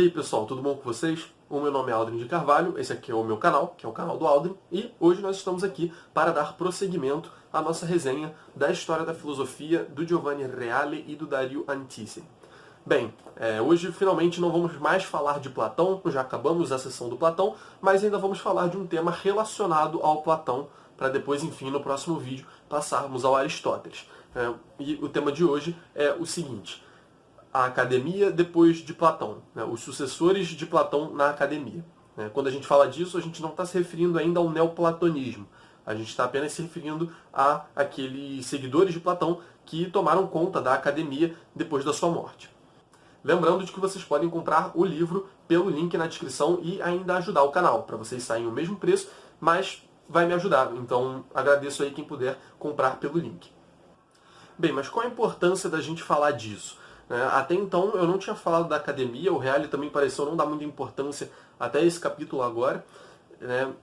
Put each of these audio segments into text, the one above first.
E aí pessoal, tudo bom com vocês? O meu nome é Aldrin de Carvalho, esse aqui é o meu canal, que é o canal do Aldrin, e hoje nós estamos aqui para dar prosseguimento à nossa resenha da história da filosofia do Giovanni Reale e do Dario Antisi. Bem, hoje finalmente não vamos mais falar de Platão, já acabamos a sessão do Platão, mas ainda vamos falar de um tema relacionado ao Platão, para depois, enfim, no próximo vídeo, passarmos ao Aristóteles. E o tema de hoje é o seguinte: a academia depois de Platão, os sucessores de Platão na academia. Quando a gente fala disso, a gente não está se referindo ainda ao neoplatonismo. A gente está apenas se referindo a aqueles seguidores de Platão que tomaram conta da academia depois da sua morte. Lembrando de que vocês podem comprar o livro pelo link na descrição e ainda ajudar o canal, para vocês saírem o mesmo preço, mas vai me ajudar. Então agradeço aí quem puder comprar pelo link. Bem, mas qual a importância da gente falar disso? Até então eu não tinha falado da academia, o Reale também pareceu não dar muita importância até esse capítulo agora,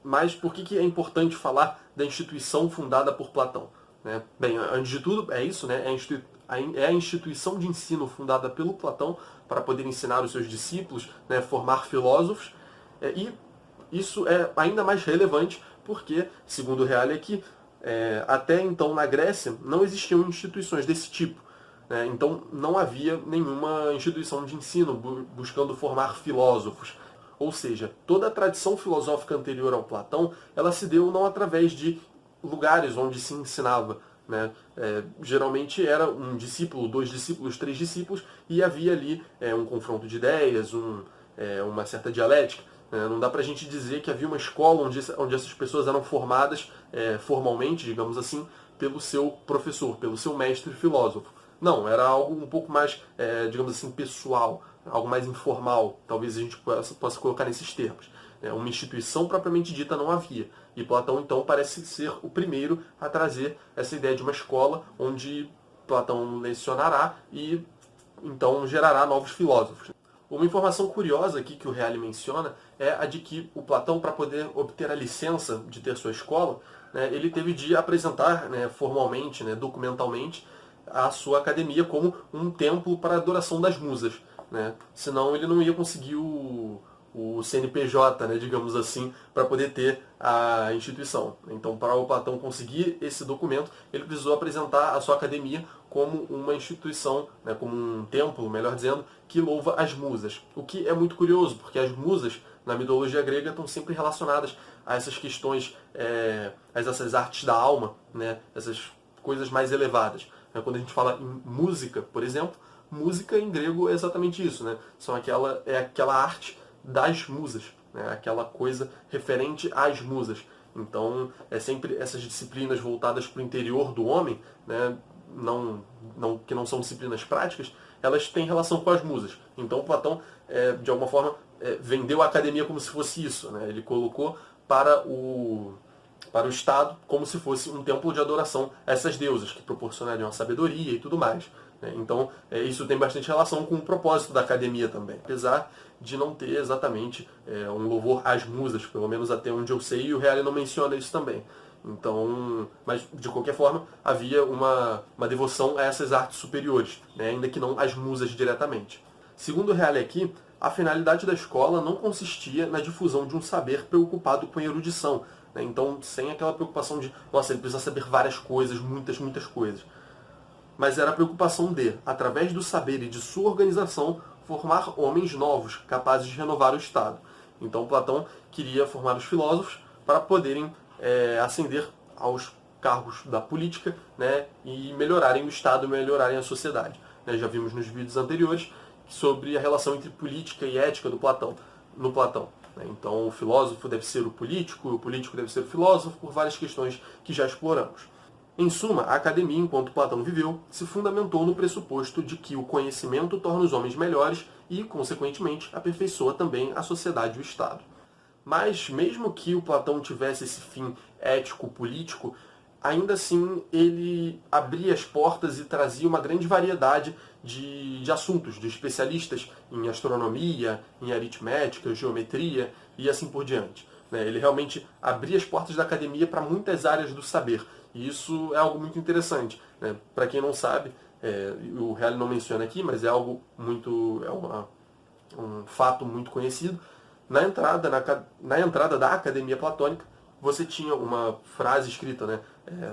mas por que é importante falar da instituição fundada por Platão? Bem, antes de tudo, é isso, é a instituição de ensino fundada pelo Platão para poder ensinar os seus discípulos, formar filósofos, e isso é ainda mais relevante porque, segundo o Reale aqui, até então na Grécia não existiam instituições desse tipo. Então não havia nenhuma instituição de ensino buscando formar filósofos. Ou seja, toda a tradição filosófica anterior ao Platão, ela se deu não através de lugares onde se ensinava. Geralmente era um discípulo, 2 discípulos, 3 discípulos, e havia ali um confronto de ideias, uma certa dialética. Não dá pra gente dizer que havia uma escola onde essas pessoas eram formadas formalmente, digamos assim, pelo seu professor, pelo seu mestre filósofo. Não, era algo um pouco mais, digamos assim, pessoal, algo mais informal, talvez a gente possa colocar nesses termos. Uma instituição propriamente dita não havia. E Platão, então, parece ser o primeiro a trazer essa ideia de uma escola onde Platão lecionará e, então, gerará novos filósofos. Uma informação curiosa aqui que o Reale menciona é a de que o Platão, para poder obter a licença de ter sua escola, ele teve de apresentar formalmente, documentalmente, a sua academia como um templo para a adoração das musas. Senão ele não ia conseguir o CNPJ, digamos assim, para poder ter a instituição. Então, para o Platão conseguir esse documento, ele precisou apresentar a sua academia como uma instituição, como um templo, melhor dizendo, que louva as musas. O que é muito curioso, porque as musas, na mitologia grega, estão sempre relacionadas a essas questões, a essas artes da alma, essas coisas mais elevadas. Quando a gente fala em música, por exemplo, música em grego é exatamente isso. É aquela arte das musas, aquela coisa referente às musas. Então, é sempre essas disciplinas voltadas para o interior do homem, que não são disciplinas práticas, elas têm relação com as musas. Então, Platão, de alguma forma, vendeu a academia como se fosse isso. Ele colocou para o Estado como se fosse um templo de adoração a essas deusas, que proporcionariam a sabedoria e tudo mais. Então, isso tem bastante relação com o propósito da academia também, apesar de não ter exatamente um louvor às musas, pelo menos até onde eu sei, e o Reale não menciona isso também. Então, mas de qualquer forma, havia uma devoção a essas artes superiores, ainda que não às musas diretamente. Segundo o Reale aqui, a finalidade da escola não consistia na difusão de um saber preocupado com a erudição. Então, sem aquela preocupação de, nossa, ele precisa saber várias coisas, muitas coisas. Mas era a preocupação de, através do saber e de sua organização, formar homens novos, capazes de renovar o Estado. Então, Platão queria formar os filósofos para poderem ascender aos cargos da política, e melhorarem o Estado, melhorarem a sociedade. Já vimos nos vídeos anteriores sobre a relação entre política e ética no Platão. Então o filósofo deve ser o político deve ser o filósofo, por várias questões que já exploramos. Em suma, a academia, enquanto Platão viveu, se fundamentou no pressuposto de que o conhecimento torna os homens melhores e, consequentemente, aperfeiçoa também a sociedade e o Estado. Mas, mesmo que o Platão tivesse esse fim ético-político, ainda assim ele abria as portas e trazia uma grande variedade de assuntos, de especialistas em astronomia, em aritmética, geometria e assim por diante. Ele realmente abria as portas da academia para muitas áreas do saber. E isso é algo muito interessante. Para quem não sabe, o Reale não menciona aqui, mas é algo muito... um fato muito conhecido. Na entrada da Academia Platônica, você tinha uma frase escrita, né?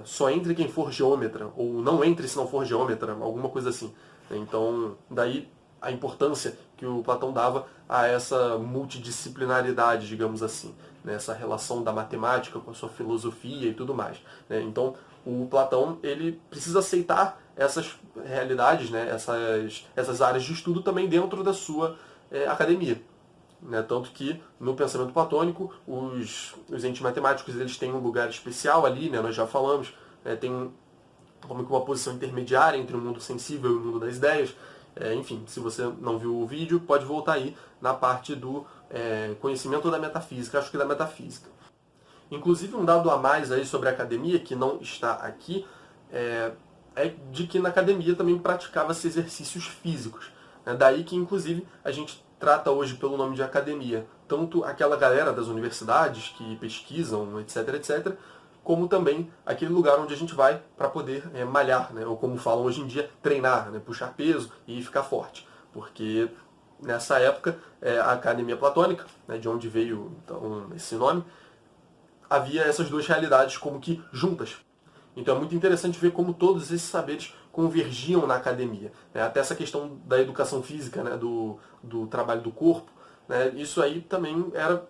Só entre quem for geômetra, ou não entre se não for geômetra, alguma coisa assim. Então, daí a importância que o Platão dava a essa multidisciplinaridade, digamos assim, né? Essa relação da matemática com a sua filosofia e tudo mais, né? Então, o Platão ele precisa aceitar essas realidades, né? essas áreas de estudo também dentro da sua academia. Né? Tanto que no pensamento platônico os entes matemáticos eles têm um lugar especial ali, né? Nós já falamos, tem como que uma posição intermediária entre o mundo sensível e o mundo das ideias. Enfim, se você não viu o vídeo, pode voltar aí na parte do conhecimento da metafísica, acho que da metafísica. Inclusive um dado a mais aí sobre a academia, que não está aqui, é de que na academia também praticava-se exercícios físicos. Daí que, inclusive, a gente trata hoje pelo nome de academia, tanto aquela galera das universidades que pesquisam, etc, etc, como também aquele lugar onde a gente vai para poder malhar, né? Ou como falam hoje em dia, treinar, né? Puxar peso e ficar forte. Porque nessa época, a academia platônica, né? De onde veio então, esse nome, havia essas duas realidades como que juntas. Então é muito interessante ver como todos esses saberes convergiam na academia. Até essa questão da educação física, né, do trabalho do corpo, né, isso aí também era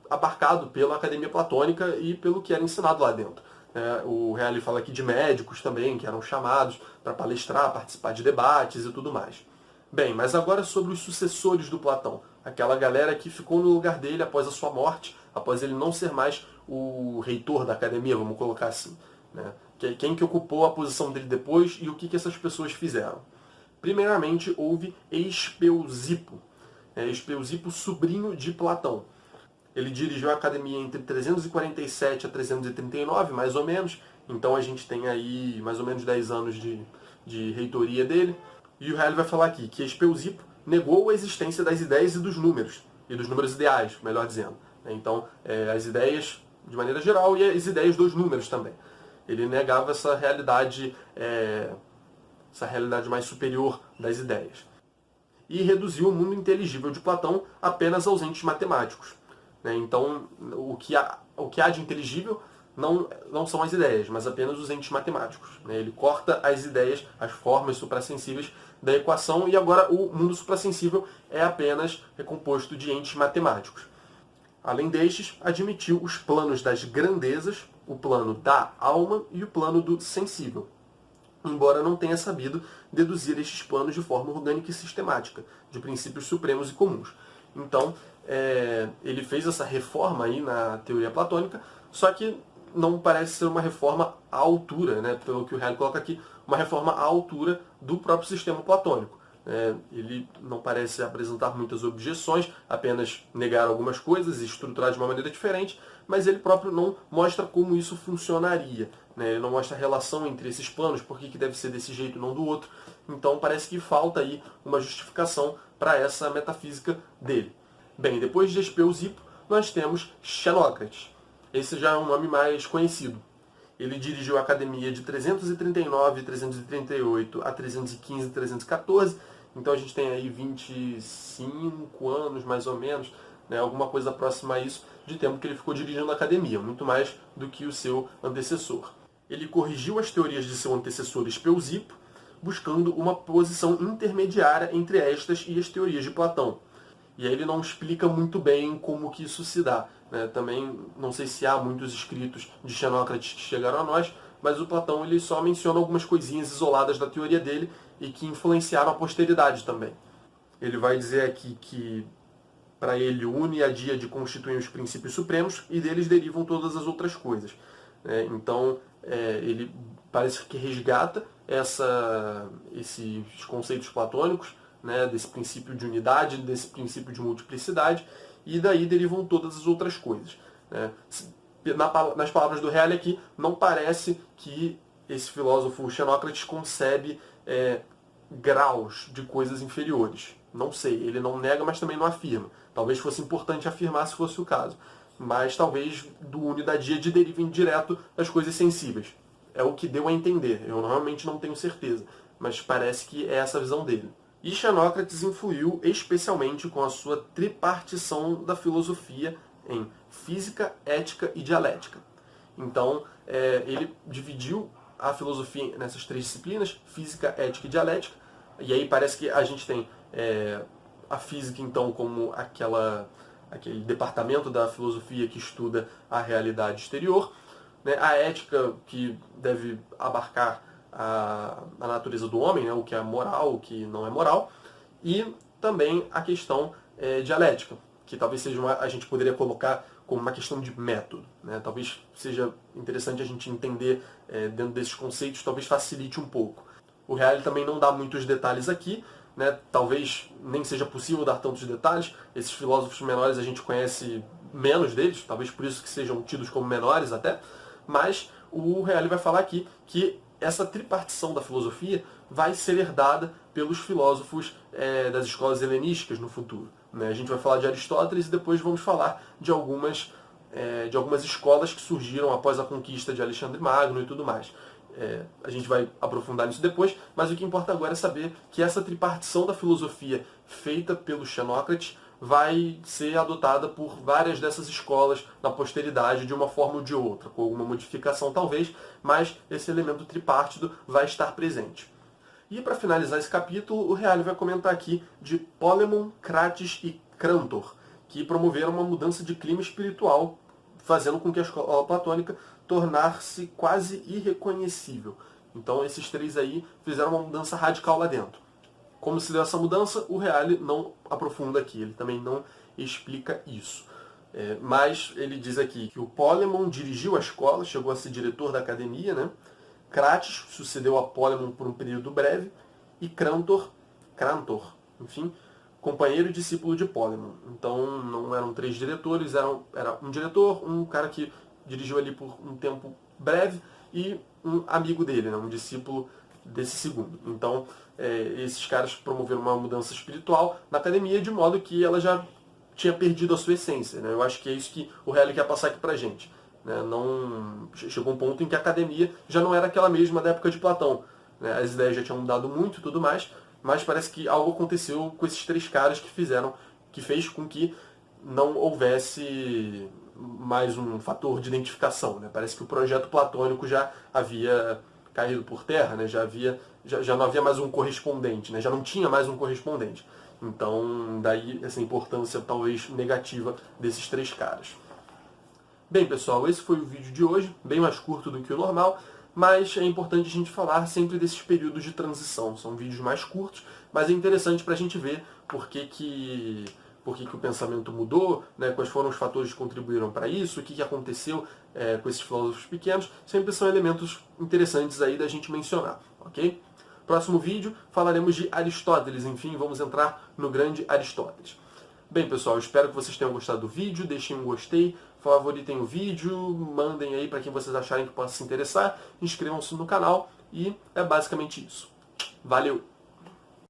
abarcado pela academia platônica e pelo que era ensinado lá dentro. O Reale fala aqui de médicos também, que eram chamados para palestrar, participar de debates e tudo mais. Bem, mas agora sobre os sucessores do Platão. Aquela galera que ficou no lugar dele após a sua morte, após ele não ser mais o reitor da academia, vamos colocar assim. Né? Quem que ocupou a posição dele depois e o que essas pessoas fizeram. Primeiramente, houve Espeusipo. Espeusipo, sobrinho de Platão. Ele dirigiu a academia entre 347 a 339, mais ou menos. Então a gente tem aí mais ou menos 10 anos de reitoria dele. E o Reale vai falar aqui que Espeusipo negou a existência das ideias e dos números ideais, melhor dizendo. Então, as ideias de maneira geral e as ideias dos números também. Ele negava essa realidade mais superior das ideias. E reduziu o mundo inteligível de Platão apenas aos entes matemáticos. Então, o que há de inteligível não são as ideias, mas apenas os entes matemáticos. Ele corta as ideias, as formas suprassensíveis da equação, e agora o mundo suprassensível é apenas composto de entes matemáticos. Além destes, admitiu os planos das grandezas, o plano da alma e o plano do sensível, embora não tenha sabido deduzir estes planos de forma orgânica e sistemática, de princípios supremos e comuns. Então, ele fez essa reforma aí na teoria platônica, só que não parece ser uma reforma à altura, né, pelo que o Reale coloca aqui, uma reforma à altura do próprio sistema platônico. Ele não parece apresentar muitas objeções, apenas negar algumas coisas e estruturar de uma maneira diferente, mas ele próprio não mostra como isso funcionaria. Ele não mostra a relação entre esses planos, por que deve ser desse jeito e não do outro. Então parece que falta aí uma justificação para essa metafísica dele. Bem, depois de Espeusipo, nós temos Xenócrates. Esse já é um nome mais conhecido. Ele dirigiu a academia de 339, 338 a 315 e 314. Então a gente tem aí 25 anos, mais ou menos, né, alguma coisa próxima a isso, de tempo que ele ficou dirigindo a academia, muito mais do que o seu antecessor. Ele corrigiu as teorias de seu antecessor Espeusipo, buscando uma posição intermediária entre estas e as teorias de Platão. E aí ele não explica muito bem como que isso se dá. Também não sei se há muitos escritos de Xenócrates que chegaram a nós, mas o Platão ele só menciona algumas coisinhas isoladas da teoria dele e que influenciaram a posteridade também. Ele vai dizer aqui que para ele o uniadia constituem os princípios supremos e deles derivam todas as outras coisas. Então ele parece que resgata esses conceitos platônicos, desse princípio de unidade, desse princípio de multiplicidade, e daí derivam todas as outras coisas. Nas palavras do Reale aqui, não parece que esse filósofo Xenócrates concebe graus de coisas inferiores. Não sei, ele não nega, mas também não afirma. Talvez fosse importante afirmar se fosse o caso. Mas talvez do unidadia derivem direto das coisas sensíveis. É o que deu a entender. Eu realmente não tenho certeza, mas parece que é essa a visão dele. E Xenócrates influiu especialmente com a sua tripartição da filosofia em física, ética e dialética. Então, ele dividiu a filosofia nessas três disciplinas, física, ética e dialética, e aí parece que a gente tem a física, então, como aquele departamento da filosofia que estuda a realidade exterior, né? A ética, que deve abarcar a natureza do homem, né? O que é moral, o que não é moral, e também a questão dialética, que talvez seja a gente poderia colocar como uma questão de método, né? Talvez seja interessante a gente entender dentro desses conceitos, talvez facilite um pouco. O Reale também não dá muitos detalhes aqui, né? Talvez nem seja possível dar tantos detalhes. Esses filósofos menores a gente conhece menos deles, talvez por isso que sejam tidos como menores até, mas o Reale vai falar aqui que essa tripartição da filosofia vai ser herdada pelos filósofos das escolas helenísticas no futuro, né? A gente vai falar de Aristóteles e depois vamos falar de algumas escolas que surgiram após a conquista de Alexandre Magno e tudo mais. A gente vai aprofundar nisso depois, mas o que importa agora é saber que essa tripartição da filosofia feita pelo Xenócrates vai ser adotada por várias dessas escolas na posteridade de uma forma ou de outra, com alguma modificação talvez, mas esse elemento tripartido vai estar presente. E para finalizar esse capítulo, o Reale vai comentar aqui de Polemon, Crates e Crantor, que promoveram uma mudança de clima espiritual, fazendo com que a escola platônica tornar-se quase irreconhecível. Então esses três aí fizeram uma mudança radical lá dentro. Como se deu essa mudança, o Reale não aprofunda aqui, ele também não explica isso. Mas ele diz aqui que o Polemon dirigiu a escola, chegou a ser diretor da academia, né? Crates sucedeu a Polemon por um período breve, e Crantor, enfim, companheiro e discípulo de Polemon. Então não eram três diretores, era um diretor, um cara que dirigiu ali por um tempo breve e um amigo dele, né, um discípulo desse segundo. Então esses caras promoveram uma mudança espiritual na academia de modo que ela já tinha perdido a sua essência, né? Eu acho que é isso que o Reale quer passar aqui pra gente, né? Chegou um ponto em que a academia já não era aquela mesma da época de Platão, né? As ideias já tinham mudado muito e tudo mais, mas parece que algo aconteceu com esses três caras que fez com que não houvesse mais um fator de identificação, né? Parece que o projeto platônico já havia caído por terra, né? Já não havia mais um correspondente, né? Já não tinha mais um correspondente. Então, daí essa importância talvez negativa desses três caras. Bem, pessoal, esse foi o vídeo de hoje, bem mais curto do que o normal, mas é importante a gente falar sempre desses períodos de transição. São vídeos mais curtos, mas é interessante para a gente ver por que o pensamento mudou, né, quais foram os fatores que contribuíram para isso, o que aconteceu com esses filósofos pequenos. Sempre são elementos interessantes aí da gente mencionar, ok? Próximo vídeo falaremos de Aristóteles, enfim, vamos entrar no grande Aristóteles. Bem, pessoal, espero que vocês tenham gostado do vídeo, deixem um gostei, favoritem o vídeo, mandem aí para quem vocês acharem que possa se interessar, inscrevam-se no canal e é basicamente isso. Valeu!